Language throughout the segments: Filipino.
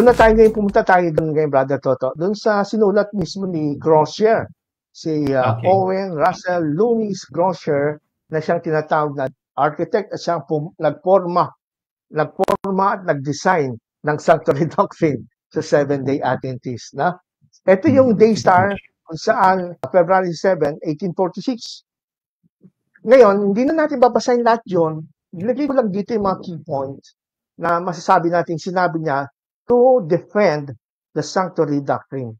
Doon na tayo ngayon, pumunta tayo doon ngayon, Brother Toto. Doon sa sinulat mismo ni Groscher, si Okay. Owen Russell Loomis Groscher, na siyang tinatawag na architect at siyang nagforma at nag-design ng Sanctuary Doctrine sa Seventh-day Adventist. Na? Ito yung Daystar kung saan February 7, 1846. Ngayon, hindi na natin babasahin lahat yun. Nilagay ko lang dito yung mga key points na masasabi natin, sinabi niya, to defend the Sanctuary Doctrine.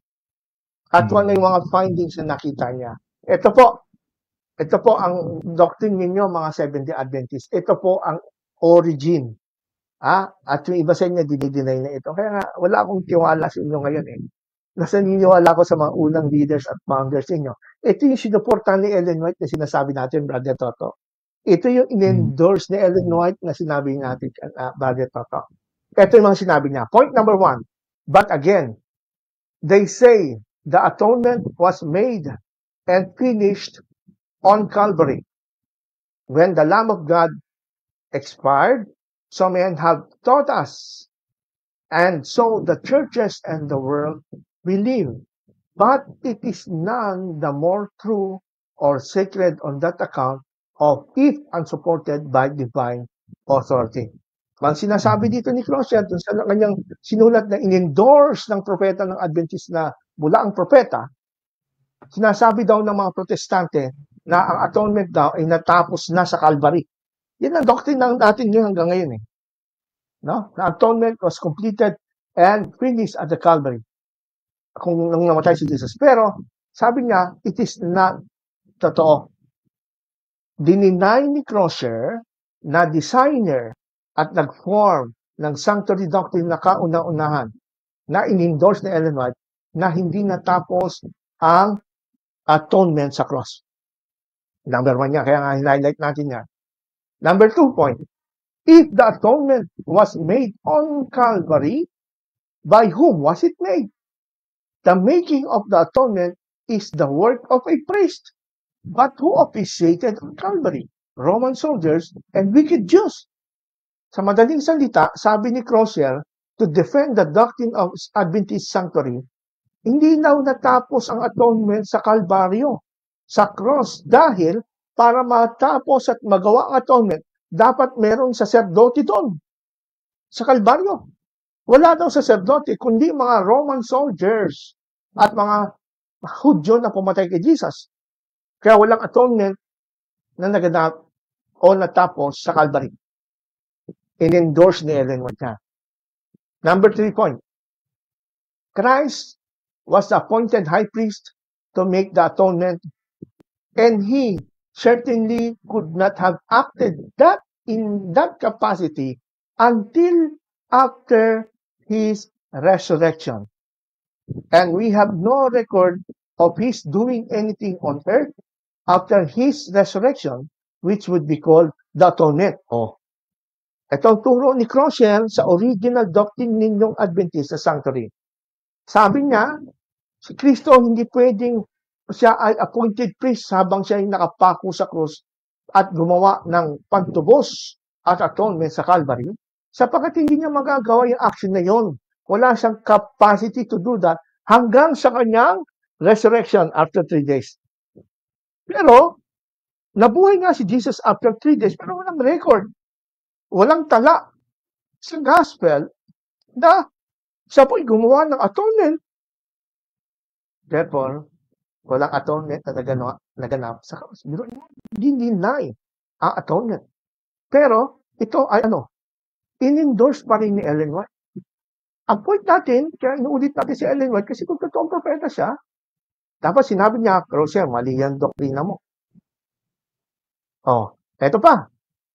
At ano yung mga findings na nakita niya. Ito po ang doctrine ninyo, mga Seventh-day Adventists. Ito po ang origin. At yung iba sa inyo, dinideny na ito. Kaya nga, wala akong tiwala sa inyo ngayon eh. Nasa niniwala ko sa mga unang leaders at founders ninyo. Ito yung sinuportahan ni Ellen White na sinasabi natin, Brother Toto. Ito yung in-endorse ni Ellen White na sinabi natin, Brother Toto. Ito yung mga sinabi niya. Point number 1. But again, they say the atonement was made and finished on Calvary. When the Lamb of God expired, some men have taught us, and so the churches and the world believe. But it is none the more true or sacred on that account of if unsupported by divine authority. Ang sinasabi dito ni Groscher, dun sa kanyang sinulat na in-endorse ng propeta ng Adventist na mula ang propeta, sinasabi daw ng mga protestante na ang atonement daw ay natapos na sa Calvary. Yan ang doctrine natin yun hanggang ngayon eh. No? The atonement was completed and finished at the Calvary. Kung nang namatay si Jesus. Pero, sabi niya, it is not totoo. Dininay ni Groscher na designer at nag-form ng Sanctuary Doctrine na kauna-unahan na in-endorse ni Ellen White na hindi natapos ang atonement sa cross. Number 1 niya, kaya nga highlight natin yan. Number 2 point, if the atonement was made on Calvary, by whom was it made? The making of the atonement is the work of a priest. But who officiated on Calvary? Roman soldiers and wicked Jews. Sa madaling salita, sabi ni Groscher, to defend the doctrine of Adventist Sanctuary, hindi daw natapos ang atonement sa Kalbaryo, sa cross, dahil para matapos at magawa ang atonement, dapat merong saserdote doon, sa Kalbaryo. Wala daw saserdote, kundi mga Roman soldiers at mga Hudyo na pumatay kay Jesus. Kaya walang atonement na naganap o natapos sa Calvary. In-endorse ni Ellen White na. Number 3 point. Christ was the appointed high priest to make the atonement, and he certainly could not have acted that in that capacity until after his resurrection. And we have no record of his doing anything on earth after his resurrection, which would be called the atonement. Ito ang turo ni Groscher sa original doctrine ninyong Adventist sa Sanctuary. Sabi niya, si Kristo hindi pwedeng siya ay appointed priest habang siya ay nakapako sa krus at gumawa ng pantubos at atonement sa Calvary, sapagkat hindi niya magagawa yung action na yon. Wala siyang capacity to do that hanggang sa kanyang resurrection after 3 days. Pero, nabuhay nga si Jesus after 3 days, pero walang record. Walang tala sa gospel na siya po'y gumawa ng atonement. Therefore, walang atonement na naganap sa cross. Deny ang atonement. Pero, ito ay in-endorse pa rin ni Ellen White. Ang point natin, kaya inuulit natin si Ellen White, kasi kung totoong propeta siya, dapat sinabi niya, Groscher, mali yan doktrina mo. Eto pa.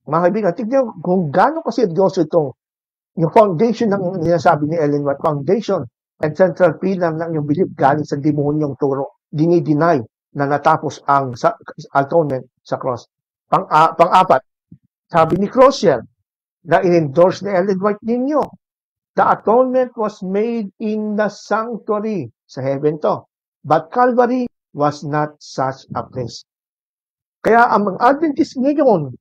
Mga kaibigan, tignan kung gaano kaseryoso itong yung foundation ng sinasabi ni Ellen White, foundation and central pillar ng yung belief galing sa demonyong turo, dinideny na natapos ang atonement sa cross. Pang-apat, sabi ni Groscher na in-endorse ni Ellen White ninyo, the atonement was made in the sanctuary, sa heaven to, but Calvary was not such a place. Kaya ang mga Adventist ngayon,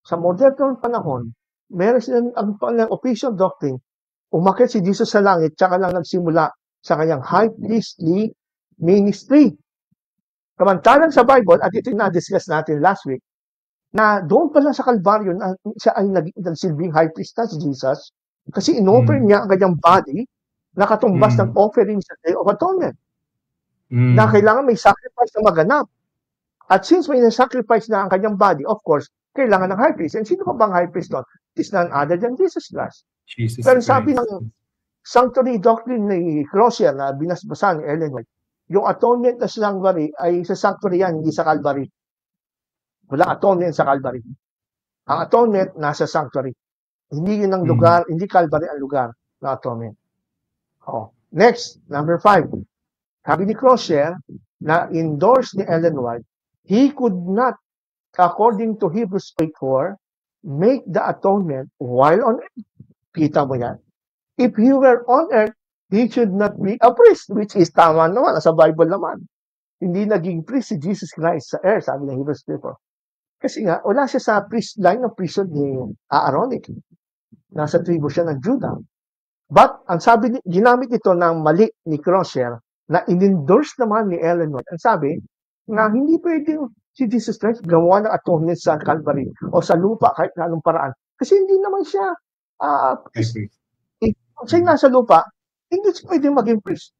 sa modernong panahon, meron silang ang official doctrine umakyat si Jesus sa langit, tsaka lang nagsimula sa kanyang high priestly ministry. Kamantalang sa Bible, at ito yung na-discuss natin last week, na doon pa lang sa Kalbaryo, na siya ay nagsilbing high priest na si Jesus, kasi in-offer niya ang kanyang body na katumbas ng offering sa Day of Atonement. Na kailangan may sacrifice na maganap. At since may sacrifice na ang kanyang body, of course, kailangan ng high priest. And sino pa bang high priest doon? It is none other than Jesus Christ. Pero sabi ng sanctuary doctrine ni Crosier na binasbasan ni Ellen White, yung atonement na sanctuary ay sa sanctuary yan, hindi sa Calvary. Wala atonement sa Calvary. Ang atonement nasa sanctuary. Hindi yun ang lugar, hindi Calvary ang lugar na atonement. Oh. Next, number 5. Sabi ni Crosier na endorse ni Ellen White, he could not, according to Hebrews 8:4, make the atonement while on earth. Kita mo yan? If he were on earth, he should not be a priest, which is tama naman, sa Bible naman. Hindi naging priest si Jesus Christ sa earth, sabi ng Hebrews 8:4. Kasi nga, wala siya sa priest line of priesthood ni Aaronic. Nasa tribo siya ng Judah. But, ang sabi, ginamit ito ng mali ni Crosier, na in-endorse naman ni Ellen White. Ang sabi, na hindi pwedeng si Jesus Christ gawa ng atonement sa Calvary o sa lupa kahit na anong paraan. Kasi hindi naman siya priest. Kung siya nasa lupa, hindi siya pwedeng maging priest.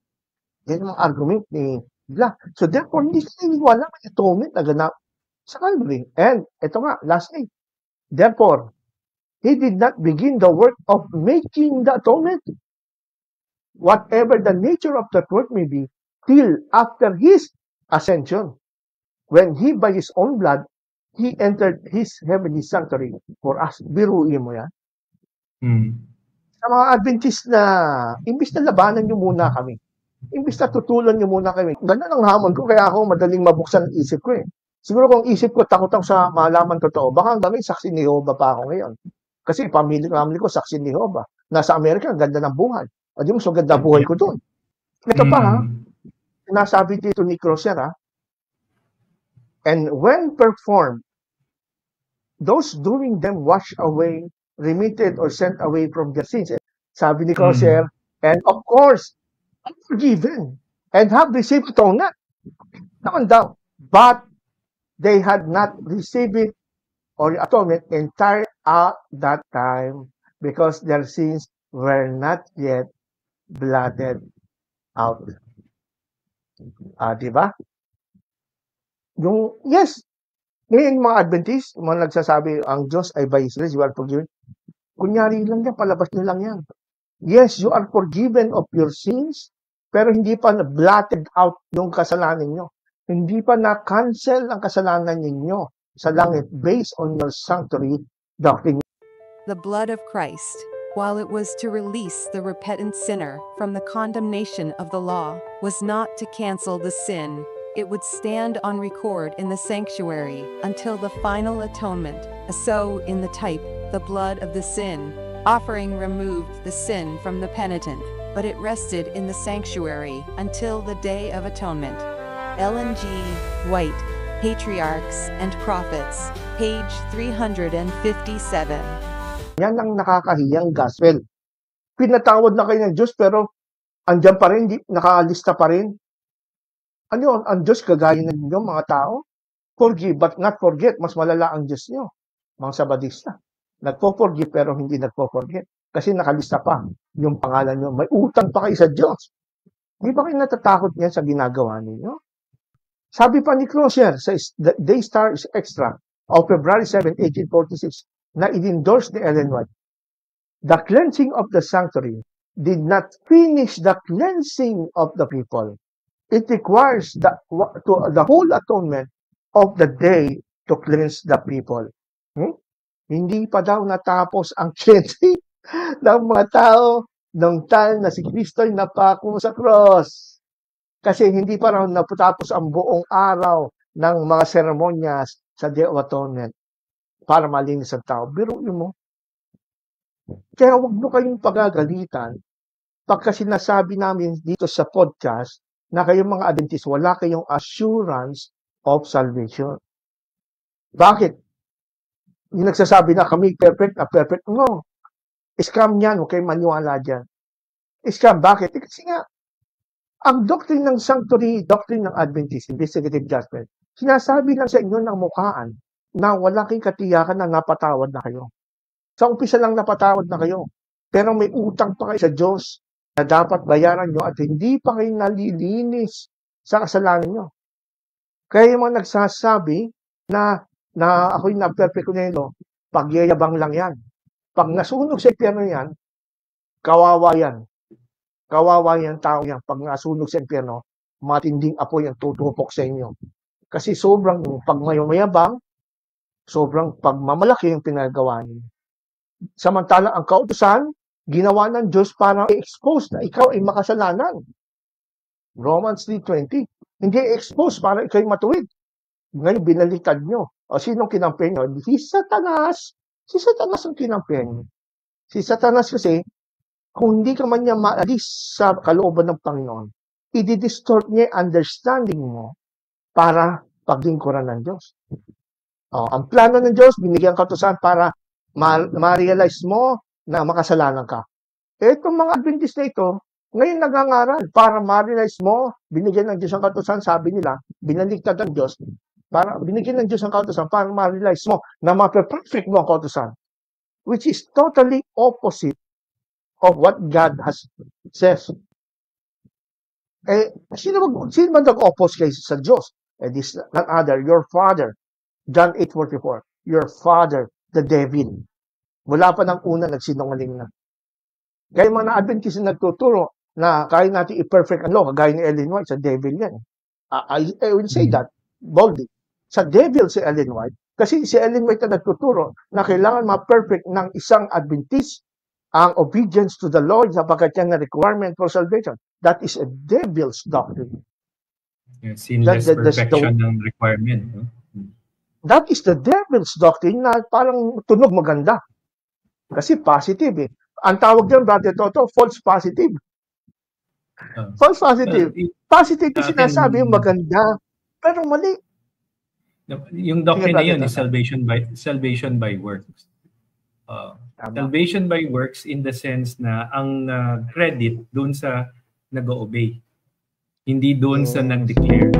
Yan ang argument ni Blah. So therefore, hindi siya iniwala ng atonement na ganap sa Calvary. And ito nga, lastly, therefore, he did not begin the work of making the atonement, whatever the nature of that work may be, till after his ascension, when he by his own blood, he entered his heavenly sanctuary for us. Biruin mo yan. Sa mga Adventist na, imbis na labanan nyo muna kami, imbis na tutulan nyo muna kami, ganun ang hamon ko, kaya ako madaling mabuksan ang isip ko eh. Siguro kung isip ko, takot ako sa malaman totoo, baka hanggang saksi ni Jehovah pa ako ngayon. Kasi family ko, saksi ni Jehovah. Nasa Amerika, ang ganda ng buhay. O di mo, so ganda buhay ko doon. Ito pa ha, sinasabi dito ni Crosier ha, and when performed, those doing them wash away, remitted, or sent away from their sins. Sabi ni Crosier, and of course, forgiven, and have received atonement. Naman daw, but they had not received it or atonement entire at that time because their sins were not yet blotted out. Diba? Yung, yes, ngayon mga Adventist, mga nagsasabi, ang Diyos ay by His grace, you are forgiven. Kunyari lang yan, palabas nyo lang yan. Yes, you are forgiven of your sins, pero hindi pa blotted out yung kasalanan nyo. Hindi pa na-cancel ang kasalanan ninyo sa langit based on your sanctuary doctrine. The blood of Christ, while it was to release the repentant sinner from the condemnation of the law, was not to cancel the sin. It would stand on record in the sanctuary until the final atonement. So, in the type, the blood of the sin offering removed the sin from the penitent, but it rested in the sanctuary until the Day of Atonement. Ellen G. White, Patriarchs and Prophets, page 357. Yan ang nakakahiyang gospel. Pinatawad na kayo ng Diyos pero andyan pa rin, nakalista pa rin. Ano yun? Ang Diyos kagaya ninyo mga tao? Forgive but not forget. Mas malala ang Diyos nyo. Mga Sabadista. Nagpo-forgive pero hindi nagpo-forget. Kasi nakalista pa yung pangalan nyo. May utang pa kayo sa Diyos. Di ba kayo natatakot niyan sa ginagawa ninyo? Sabi pa ni Crosier sa Daystar Extra of February 7, 1846 na in-endorse ni Ellen White, the cleansing of the sanctuary did not finish the cleansing of the people. It requires the whole atonement of the day to cleanse the people. Hindi pa daw natapos ang cleansing ng mga tao nung time na si Kristo ay napako sa cross. Kasi hindi pa raw napatapos ang buong araw ng mga seremonyas sa Day of Atonement para malinis ang tao. Biruin mo. Kaya huwag mo kayong pagagalitan pagka sinasabi namin dito sa podcast na kayong mga Adventist, wala kayong assurance of salvation. Bakit? Yung nagsasabi na kami perfect na perfect. No. Scam yan. Huwag kayong maniwala dyan. Scam. Bakit? Kasi nga, ang doctrine ng sanctuary, doctrine ng Adventist, investigative judgment, sinasabi lang sa inyo ng mukhaan na wala kayong katiyakan na napatawad na kayo. Sa umpisa lang napatawad na kayo. Pero may utang pa kayo sa Diyos na dapat bayaran nyo at hindi pa kayo nalilinis sa kasalanan nyo. Kaya yung mga nagsasabi na ako'y na-perfect na yun, pagyayabang lang yan. Pag nasunog sa impyerno yan, kawawa yan. Kawawa yan tao yan. Pag nasunog sa impyerno, matinding apoy ang tutupok sa inyo. Kasi sobrang pagmayabang, sobrang pagmamalaki yung pinagawa niyo. Samantala, ang kautusan, ginawa ng Diyos para i-expose na ikaw ay makasalanan. Romans 3:20. Hindi i-expose para ikaw ay matuwid. Ngayon, binaliktad nyo. O sinong kinampi nyo? Si Satanas. Si Satanas ang kinampi nyo. Si Satanas kasi, kung hindi ka man niya maalis sa kalooban ng Panginoon, i-distort niya understanding mo para paglingkuran ng Diyos. Ang plano ng Diyos, binigyan kautusan para ma-realize mo na makasalanan ka. Itong mga Adventist na ito, ngayon nagangaral para ma-realize mo, binigyan ng Diyos ang kautusan, sabi nila, binaliktad ng Diyos, para binigyan ng Diyos ang kautusan para ma-realize mo na ma-perfect mo ang kautusan, which is totally opposite of what God has says. Sino ba nag-oppose kayo sa Diyos? This not other, your father. John 8:44. Your father, the devil. Mula pa ng una, nagsinungaling na. Kaya mga Adventist na nagtuturo na kaya natin i-perfect ang law, kagaya ni Ellen White, sa devil yan. I will say that boldly. Sa devil si Ellen White, kasi si Ellen White na nagtuturo na kailangan ma-perfect ng isang Adventist ang obedience to the Lord sapagkat yan na requirement for salvation. That is a devil's doctrine. Yeah, sinless perfection ng requirement. No? That is the devil's doctrine na parang tunog maganda. Kasi positive eh. Ang tawag dyan, Brother Toto, false positive. False positive. Positive kasi sinasabi yung maganda, pero mali. Yung doctrine na yun is salvation by works. Salvation by works in the sense na ang credit doon sa nag-obey. Hindi doon sa nag-declare.